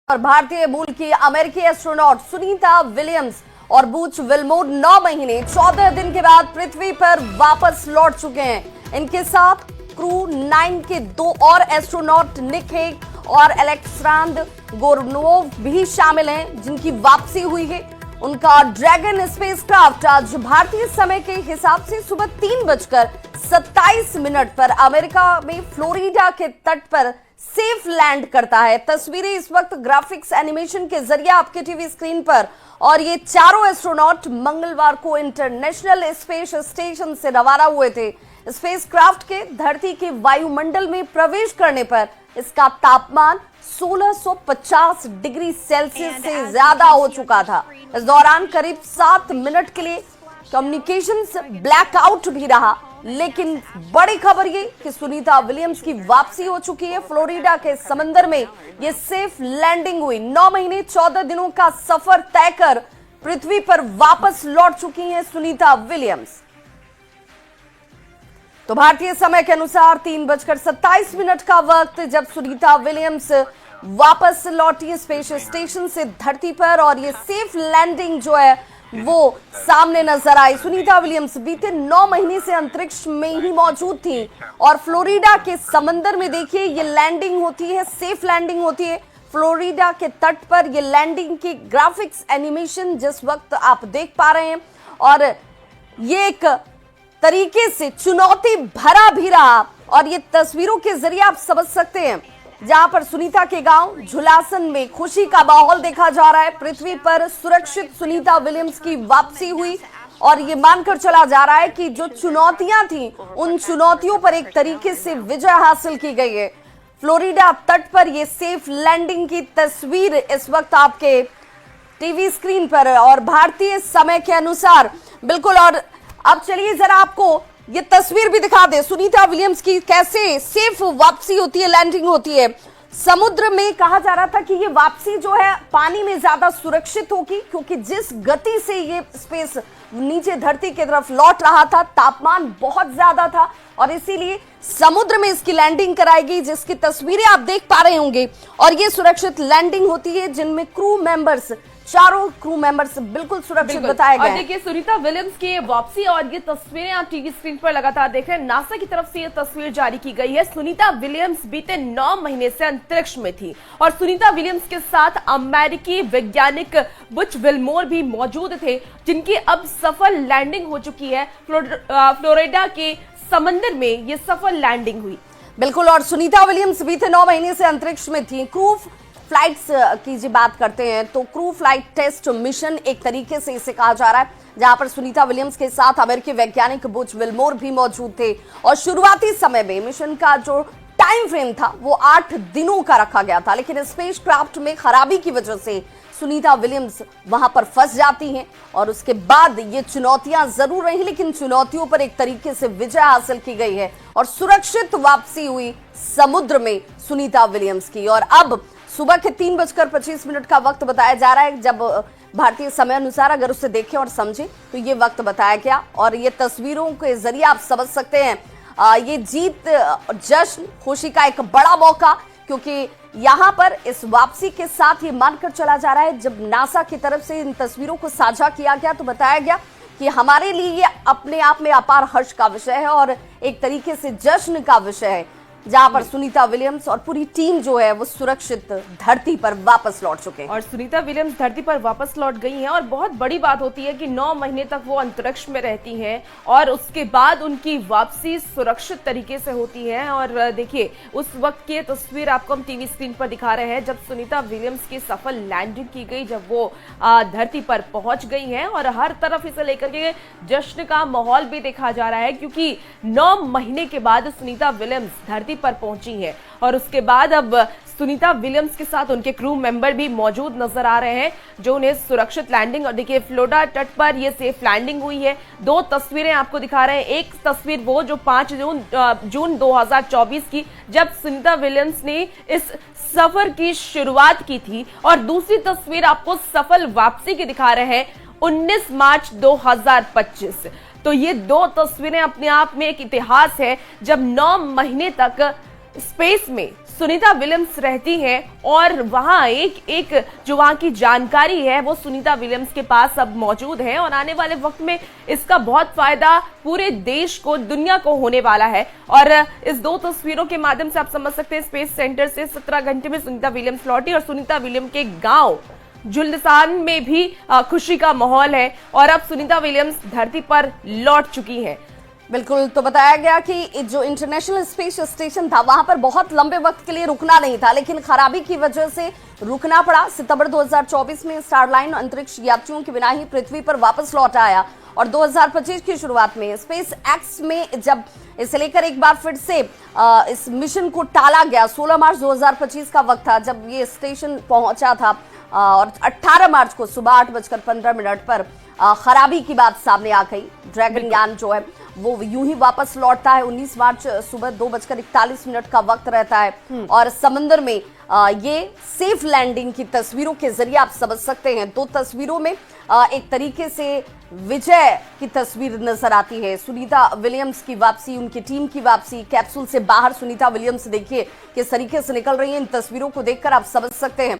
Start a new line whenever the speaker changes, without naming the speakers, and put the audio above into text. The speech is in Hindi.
और भारतीय मूल की अमेरिकी एस्ट्रोनॉट सुनीता विलियम्स और बूच विल्मोर 9 महीने 14 दिन के बाद पृथ्वी पर वापस लौट चुके हैं। इनके साथ क्रू 9 के 2 और एस्ट्रोनॉट निक हेग और अलेक्सांद्र गोरनोव भी शामिल हैं, जिनकी वापसी हुई है। उनका ड्रैगन स्पेसक्राफ्ट आज भारतीय समय के हिसाब से सुबह 3:27 पर अमेरिका में फ्लोरिडा के तट पर सेफ लैंड करता है। तस्वीरें इस वक्त ग्राफिक्स एनिमेशन के जरिए आपके टीवी स्क्रीन पर। और ये चारों एस्ट्रोनॉट मंगलवार को इंटरनेशनल स्पेस स्टेशन से रवाना हुए थे। स्पेसक्राफ्ट के धरती के वायुमंडल में प्रवेश करने पर इसका तापमान 1650 डिग्री सेल्सियस से ज्यादा हो चुका था। इस दौरान करीब 7 मिनट के लिए कम्युनिकेशंस ब्लैकआउट भी रहा, लेकिन बड़ी खबर ये कि सुनीता विलियम्स की वापसी हो चुकी है। फ्लोरिडा के समंदर में ये सेफ लैंडिंग हुई। 9 महीने 14 दिनों का सफर तय कर पृथ्वी पर वापस लौट चुकी हैं सुनीता विलियम्स। तो भारतीय समय के अनुसार 3:27 का वक्त जब सुनीता विलियम्स वापस लौटी स्पेस स्टेशन से धरती पर, और ये सेफ लैंडिंग जो है वो सामने नजर आई। सुनीता विलियम्स बीते 9 महीने से अंतरिक्ष में ही मौजूद थी और फ्लोरिडा के समंदर में देखिए ये लैंडिंग होती है, सेफ लैंडिंग होती है। फ्लोरिडा के तट पर ये लैंडिंग की ग्राफिक्स एनिमेशन जिस वक्त आप देख पा रहे हैं, और ये एक तरीके से चुनौती भरा भी रहा। और ये तस्वीरों के जरिए आप समझ सकते हैं जहां पर सुनीता के गांव झुलासन में खुशी का माहौल देखा जा रहा है। पृथ्वी पर सुरक्षित सुनीता विलियम्स की वापसी हुई और ये मानकर चला जा रहा है कि जो चुनौतियां थी उन चुनौतियों पर एक तरीके से विजय हासिल की गई है। फ्लोरिडा तट पर ये सेफ लैंडिंग की तस्वीर इस वक्त आपके टीवी स्क्रीन पर है और भारतीय समय के अनुसार बिल्कुल। और अब चलिए जरा आपको ये तस्वीर भी दिखा दे सुनीता विलियम्स की, कैसे सेफ वापसी होती है, लैंडिंग होती है। समुद्र में कहा जा रहा था कि ये वापसी जो है पानी में ज्यादा सुरक्षित होगी, क्योंकि जिस गति से ये स्पेस नीचे धरती की तरफ लौट रहा था तापमान बहुत ज्यादा था, और इसीलिए समुद्र में इसकी लैंडिंग कराई गई, जिसकी तस्वीरें आप देख पा रहे होंगे। और ये सुरक्षित लैंडिंग होती है जिनमें क्रू मेंबर्स, चारों क्रू मेंबर्स बिल्कुल सुरक्षित बताए गए।
और देखिए सुनीता विलियम्स की वापसी और ये तस्वीरें आप टीवी स्क्रीन पर लगातार देख रहे हैं। नासा की तरफ से ये तस्वीर जारी की गई है। सुनीता विलियम्स बीते 9 महीने से अंतरिक्ष में थी और सुनीता विलियम्स के साथ अमेरिकी वैज्ञानिक बुच विल्मोर भी मौजूद थे, जिनकी अब सफल लैंडिंग हो चुकी है। फ्लोरिडा के समंदर में ये सफल लैंडिंग हुई।
बिल्कुल। और सुनीता विलियम्स बीते 9 महीने से अंतरिक्ष में थी। क्रू फ्लाइट्स की जी बात करते हैं तो क्रू फ्लाइट टेस्ट मिशन एक तरीके से इसे कहा जा रहा है, जहां पर सुनीता विलियम्स के साथ अमेरिकी वैज्ञानिक बुच विल्मोर भी मौजूद थे। और शुरुआती समय में मिशन का जो टाइम फ्रेम था वो 8 दिनों का रखा गया था, लेकिन स्पेसक्राफ्ट में खराबी की वजह से सुनीता विलियम्स वहां पर फंस जाती हैं। और उसके बाद ये चुनौतियां जरूर रही, लेकिन चुनौतियों पर एक तरीके से विजय हासिल की गई है और सुरक्षित वापसी हुई समुद्र में सुनीता विलियम्स की। और अब सुबह के 3:25 का वक्त बताया जा रहा है, जब भारतीय समय अनुसार अगर उसे देखें और समझें तो ये वक्त बताया गया। और ये तस्वीरों के जरिए आप समझ सकते हैं ये जीत, जश्न, खुशी का एक बड़ा मौका, क्योंकि यहाँ पर इस वापसी के साथ ये मानकर चला जा रहा है, जब नासा की तरफ से इन तस्वीरों को साझा किया गया तो बताया गया कि हमारे लिए ये अपने आप में अपार हर्ष का विषय है और एक तरीके से जश्न का विषय है, जहां पर सुनीता विलियम्स और पूरी टीम जो है वो सुरक्षित धरती पर वापस लौट चुके हैं।
और सुनीता विलियम्स धरती पर वापस लौट गई हैं और बहुत बड़ी बात होती है कि 9 महीने तक वो अंतरिक्ष में रहती हैं और उसके बाद उनकी वापसी सुरक्षित तरीके से होती है। और देखिए उस वक्त की तस्वीर आपको हम टीवी स्क्रीन पर दिखा रहे हैं, जब सुनीता विलियम्स की सफल लैंडिंग की गई, जब वो धरती पर पहुंच गई हैं। और हर तरफ इसे लेकर के जश्न का माहौल भी देखा जा रहा है, क्योंकि 9 महीने के बाद सुनीता विलियम्स धरती पर पहुंची है। और उसके बाद अब सुनीता विलियम्स के साथ उनके क्रू मेंबर भी मौजूद नजर आ रहे हैं, जो उन्हें सुरक्षित लैंडिंग। और देखिए फ्लोरिडा तट पर ये सेफ लैंडिंग हुई है। 2 तस्वीरें आपको दिखा रहे हैं। एक तस्वीर वो जो 5 जून 2024 की, जब सुनीता विलियम्स ने इस सफर की शुरुआत की थी, और दूसरी तस्वीर आपको सफल वापसी की दिखा रहे हैं 19 मार्च 2025। तो ये 2 तस्वीरें अपने आप में एक इतिहास है, जब 9 महीने तक स्पेस में सुनीता विलियम्स रहती हैं और वहां एक जो वहां की जानकारी है वो सुनीता विलियम्स के पास अब मौजूद है और आने वाले वक्त में इसका बहुत फायदा पूरे देश को, दुनिया को होने वाला है। और इस दो तस्वीरों के माध्यम से आप समझ सकते हैं स्पेस सेंटर से 17 घंटे में सुनीता विलियम्स लौटी और सुनीता विलियम्स के गांव जुल्सान में भी खुशी का माहौल है और अब सुनीता विलियम्स धरती पर लौट चुकी हैं।
बिल्कुल, तो बताया गया कि जो इंटरनेशनल स्पेस स्टेशन था वहां पर बहुत लंबे वक्त के लिए रुकना नहीं था, लेकिन खराबी की वजह से रुकना पड़ा। सितंबर 2024 में स्टारलाइन अंतरिक्ष यात्रियों के बिना ही पृथ्वी पर वापस लौट आया और 2025 की शुरुआत में स्पेस एक्स में जब इसे लेकर एक बार फिर से इस मिशन को टाला गया, 16 मार्च 2025 का वक्त था जब ये स्टेशन पहुंचा था और 18 मार्च को सुबह 8:15 पर खराबी की बात सामने आ गई। ड्रैगन यान जो है वो यूं ही वापस लौटता है। 19 मार्च सुबह 2:41 का वक्त रहता है और समंदर में ये सेफ लैंडिंग की तस्वीरों के जरिए आप समझ सकते हैं। दो तस्वीरों में एक तरीके से विजय की तस्वीर नजर आती है। सुनीता विलियम्स की वापसी, उनकी टीम की वापसी, कैप्सूल से बाहर सुनीता विलियम्स देखिए किस तरीके से निकल रही है। इन तस्वीरों को देखकर आप समझ सकते हैं